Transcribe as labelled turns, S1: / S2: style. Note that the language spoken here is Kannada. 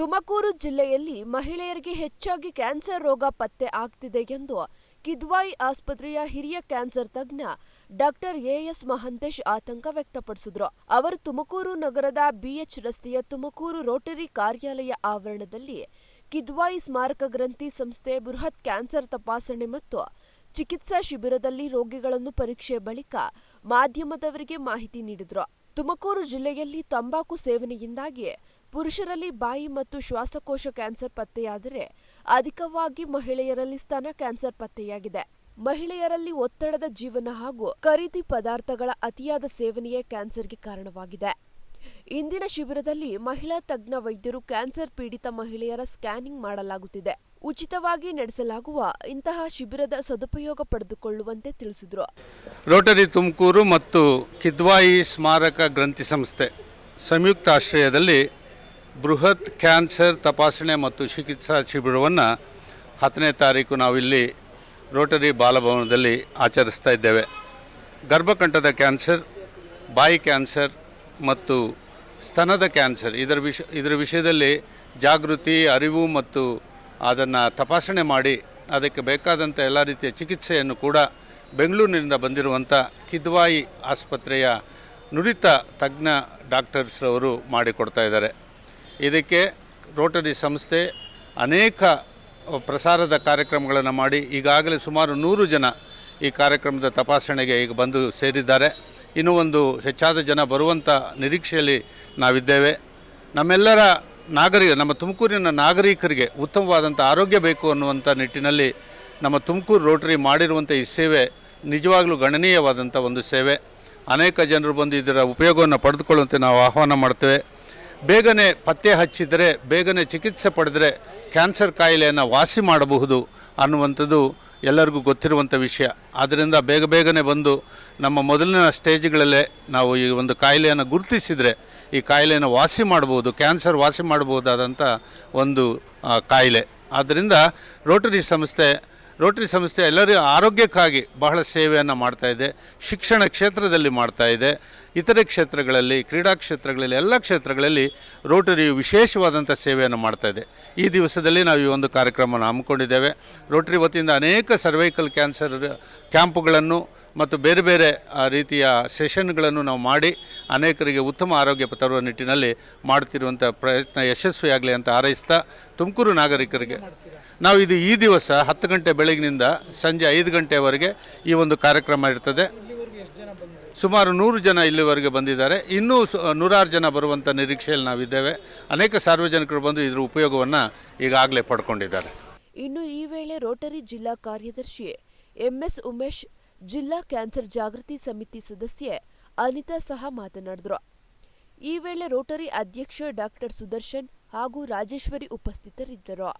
S1: ತುಮಕೂರು ಜಿಲ್ಲೆಯಲ್ಲಿ ಮಹಿಳೆಯರಿಗೆ ಹೆಚ್ಚಾಗಿ ಕ್ಯಾನ್ಸರ್ ರೋಗ ಪತ್ತೆ ಆಗ್ತಿದೆ ಎಂದು ಕಿದ್ವಾಯಿ ಆಸ್ಪತ್ರೆಯ ಹಿರಿಯ ಕ್ಯಾನ್ಸರ್ ತಜ್ಞ ಡಾಕ್ಟರ್ ಎಎಸ್ ಮಹಂತೇಶ್ ಆತಂಕ ವ್ಯಕ್ತಪಡಿಸಿದರು. ಅವರು ತುಮಕೂರು ನಗರದ ಬಿಎಚ್ ರಸ್ತೆಯ ತುಮಕೂರು ರೋಟರಿ ಕಾರ್ಯಾಲಯ ಆವರಣದಲ್ಲಿ ಕಿದ್ವಾಯಿ ಸ್ಮಾರಕ ಗ್ರಂಥಿ ಸಂಸ್ಥೆ ಬೃಹತ್ ಕ್ಯಾನ್ಸರ್ ತಪಾಸಣೆ ಮತ್ತು ಚಿಕಿತ್ಸಾ ಶಿಬಿರದಲ್ಲಿ ರೋಗಿಗಳನ್ನು ಪರೀಕ್ಷೆ ಬಳಿಕ ಮಾಧ್ಯಮದವರಿಗೆ ಮಾಹಿತಿ ನೀಡಿದರು. ತುಮಕೂರು ಜಿಲ್ಲೆಯಲ್ಲಿ ತಂಬಾಕು ಸೇವನೆಯಿಂದಾಗಿ ಪುರುಷರಲ್ಲಿ ಬಾಯಿ ಮತ್ತು ಶ್ವಾಸಕೋಶ ಕ್ಯಾನ್ಸರ್ ಪತ್ತೆಯಾದರೆ ಅಧಿಕವಾಗಿ ಮಹಿಳೆಯರಲ್ಲಿ ಸ್ತನ ಕ್ಯಾನ್ಸರ್ ಪತ್ತೆಯಾಗಿದೆ. ಮಹಿಳೆಯರಲ್ಲಿ ಒತ್ತಡದ ಜೀವನ ಹಾಗೂ ಖರೀದಿ ಪದಾರ್ಥಗಳ ಅತಿಯಾದ ಸೇವನೆಯೇ ಕ್ಯಾನ್ಸರ್ಗೆ ಕಾರಣವಾಗಿದೆ. ಇಂದಿನ ಶಿಬಿರದಲ್ಲಿ ಮಹಿಳಾ ತಜ್ಞ ವೈದ್ಯರು ಕ್ಯಾನ್ಸರ್ ಪೀಡಿತ ಮಹಿಳೆಯರ ಸ್ಕ್ಯಾನಿಂಗ್ ಮಾಡಲಾಗುತ್ತಿದೆ. ಉಚಿತವಾಗಿ ನಡೆಸಲಾಗುವ ಇಂತಹ ಶಿಬಿರದ ಸದುಪಯೋಗ ಪಡೆದುಕೊಳ್ಳುವಂತೆ ತಿಳಿಸಿದರು.
S2: ರೋಟರಿ ತುಮಕೂರು ಮತ್ತು ಕಿದ್ವಾಯಿ ಸ್ಮಾರಕ ಗ್ರಂಥಿ ಸಂಸ್ಥೆ ಸಂಯುಕ್ತ ಆಶ್ರಯದಲ್ಲಿ ಬೃಹತ್ ಕ್ಯಾನ್ಸರ್ ತಪಾಸಣೆ ಮತ್ತು ಚಿಕಿತ್ಸಾ ಶಿಬಿರವನ್ನು 10ನೇ ತಾರೀಕು ನಾವಿಲ್ಲಿ ರೋಟರಿ ಬಾಲಭವನದಲ್ಲಿ ಆಚರಿಸ್ತಾ ಇದ್ದೇವೆ. ಗರ್ಭಕಂಠದ ಕ್ಯಾನ್ಸರ್, ಬಾಯಿ ಕ್ಯಾನ್ಸರ್ ಮತ್ತು ಸ್ತನದ ಕ್ಯಾನ್ಸರ್ ಇದರ ವಿಷಯದಲ್ಲಿ ಜಾಗೃತಿ, ಅರಿವು ಮತ್ತು ಅದನ್ನು ತಪಾಸಣೆ ಮಾಡಿ ಅದಕ್ಕೆ ಬೇಕಾದಂಥ ಎಲ್ಲ ರೀತಿಯ ಚಿಕಿತ್ಸೆಯನ್ನು ಕೂಡ ಬೆಂಗಳೂರಿನಿಂದ ಬಂದಿರುವಂಥ ಕಿದ್ವಾಯಿ ಆಸ್ಪತ್ರೆಯ ನುರಿತ ತಜ್ಞ ಡಾಕ್ಟರ್ಸ್ರವರು ಮಾಡಿಕೊಡ್ತಾ ಇದ್ದಾರೆ. ಇದಕ್ಕೆ ರೋಟರಿ ಸಂಸ್ಥೆ ಅನೇಕ ಪ್ರಸಾರದ ಕಾರ್ಯಕ್ರಮಗಳನ್ನು ಮಾಡಿ ಈಗಾಗಲೇ ಸುಮಾರು 100 ಜನ ಈ ಕಾರ್ಯಕ್ರಮದ ತಪಾಸಣೆಗೆ ಈಗ ಬಂದು ಸೇರಿದ್ದಾರೆ. ಇನ್ನೂ ಒಂದು ಹೆಚ್ಚಾದ ಜನ ಬರುವಂಥ ನಿರೀಕ್ಷೆಯಲ್ಲಿ ನಾವಿದ್ದೇವೆ. ನಮ್ಮ ತುಮಕೂರಿನ ನಾಗರಿಕರಿಗೆ ಉತ್ತಮವಾದಂಥ ಆರೋಗ್ಯ ಬೇಕು ಅನ್ನುವಂಥ ನಿಟ್ಟಿನಲ್ಲಿ ನಮ್ಮ ತುಮಕೂರು ರೋಟರಿ ಮಾಡಿರುವಂಥ ಈ ಸೇವೆ ನಿಜವಾಗಲೂ ಗಣನೀಯವಾದಂಥ ಒಂದು ಸೇವೆ. ಅನೇಕ ಜನರು ಬಂದು ಇದರ ಉಪಯೋಗವನ್ನು ಪಡೆದುಕೊಳ್ಳುವಂತೆ ನಾವು ಆಹ್ವಾನ ಮಾಡ್ತೇವೆ. ಬೇಗನೆ ಪತ್ತೆ ಹಚ್ಚಿದರೆ, ಬೇಗನೆ ಚಿಕಿತ್ಸೆ ಪಡೆದರೆ ಕ್ಯಾನ್ಸರ್ ಕಾಯಿಲೆಯನ್ನು ವಾಸಿ ಮಾಡಬಹುದು ಅನ್ನುವಂಥದ್ದು ಎಲ್ಲರಿಗೂ ಗೊತ್ತಿರುವಂಥ ವಿಷಯ. ಆದ್ದರಿಂದ ಬೇಗನೆ ಬಂದು ನಮ್ಮ ಮೊದಲಿನ ಸ್ಟೇಜ್ಗಳಲ್ಲೇ ನಾವು ಈ ಒಂದು ಕಾಯಿಲೆಯನ್ನು ಗುರುತಿಸಿದರೆ ಈ ಕಾಯಿಲೆಯನ್ನು ವಾಸಿ ಮಾಡಬಹುದು, ಕ್ಯಾನ್ಸರ್ ವಾಸಿ ಮಾಡಬಹುದಾದಂಥ ಒಂದು ಕಾಯಿಲೆ. ಆದ್ದರಿಂದ ರೋಟರಿ ಸಂಸ್ಥೆ ಎಲ್ಲರ ಆರೋಗ್ಯಕ್ಕಾಗಿ ಬಹಳ ಸೇವೆಯನ್ನು ಮಾಡ್ತಾಯಿದೆ. ಶಿಕ್ಷಣ ಕ್ಷೇತ್ರದಲ್ಲಿ ಮಾಡ್ತಾಯಿದೆ, ಇತರೆ ಕ್ಷೇತ್ರಗಳಲ್ಲಿ, ಕ್ರೀಡಾ ಕ್ಷೇತ್ರಗಳಲ್ಲಿ, ಎಲ್ಲ ಕ್ಷೇತ್ರಗಳಲ್ಲಿ ರೋಟರಿಯು ವಿಶೇಷವಾದಂಥ ಸೇವೆಯನ್ನು ಮಾಡ್ತಾಯಿದೆ. ಈ ದಿವಸದಲ್ಲಿ ನಾವು ಈ ಒಂದು ಕಾರ್ಯಕ್ರಮವನ್ನು ಹಮ್ಮಿಕೊಂಡಿದ್ದೇವೆ. ರೋಟರಿ ವತಿಯಿಂದ ಅನೇಕ ಸರ್ವೈಕಲ್ ಕ್ಯಾನ್ಸರ್ ಕ್ಯಾಂಪುಗಳನ್ನು ಮತ್ತು ಬೇರೆ ಬೇರೆ ರೀತಿಯ ಸೆಷನ್ಗಳನ್ನು ನಾವು ಮಾಡಿ ಅನೇಕರಿಗೆ ಉತ್ತಮ ಆರೋಗ್ಯ ತರುವ ನಿಟ್ಟಿನಲ್ಲಿ ಮಾಡುತ್ತಿರುವಂಥ ಪ್ರಯತ್ನ ಯಶಸ್ವಿಯಾಗಲಿ ಅಂತ ಹಾರೈಸ್ತಾ ತುಮಕೂರು ನಾಗರಿಕರಿಗೆ ನಾವು ಈ ದಿವಸ 10 ಗಂಟೆ ಬೆಳಗಿನಿಂದ ಸಂಜೆ 5 ಗಂಟೆವರೆಗೆ ಈ ಒಂದು ಕಾರ್ಯಕ್ರಮ ಇರ್ತದೆ. ಸುಮಾರು 100 ಜನ ಇಲ್ಲಿವರೆಗೆ ಬಂದಿದ್ದಾರೆ. ಇನ್ನೂ 106 ಜನ ಬರುವಂಥ ನಿರೀಕ್ಷೆಯಲ್ಲಿ ನಾವಿದ್ದೇವೆ. ಅನೇಕ ಸಾರ್ವಜನಿಕರು ಬಂದು ಇದರ ಉಪಯೋಗವನ್ನು ಈಗಾಗಲೇ ಪಡ್ಕೊಂಡಿದ್ದಾರೆ.
S1: ಇನ್ನು ಈ ವೇಳೆ ರೋಟರಿ ಜಿಲ್ಲಾ ಕಾರ್ಯದರ್ಶಿ ಎಂಎಸ್ ಉಮೇಶ್, ಜಿಲ್ಲಾ ಕ್ಯಾನ್ಸರ್ ಜಾಗೃತಿ ಸಮಿತಿ ಸದಸ್ಯೆ ಅನಿತಾ ಸಹ ಮಾತನಾಡಿದರು. ಈ ವೇಳೆ ರೋಟರಿ ಅಧ್ಯಕ್ಷ ಡಾಕ್ಟರ್ ಸುದರ್ಶನ್ ಹಾಗೂ ರಾಜೇಶ್ವರಿ ಉಪಸ್ಥಿತರಿದ್ದರು.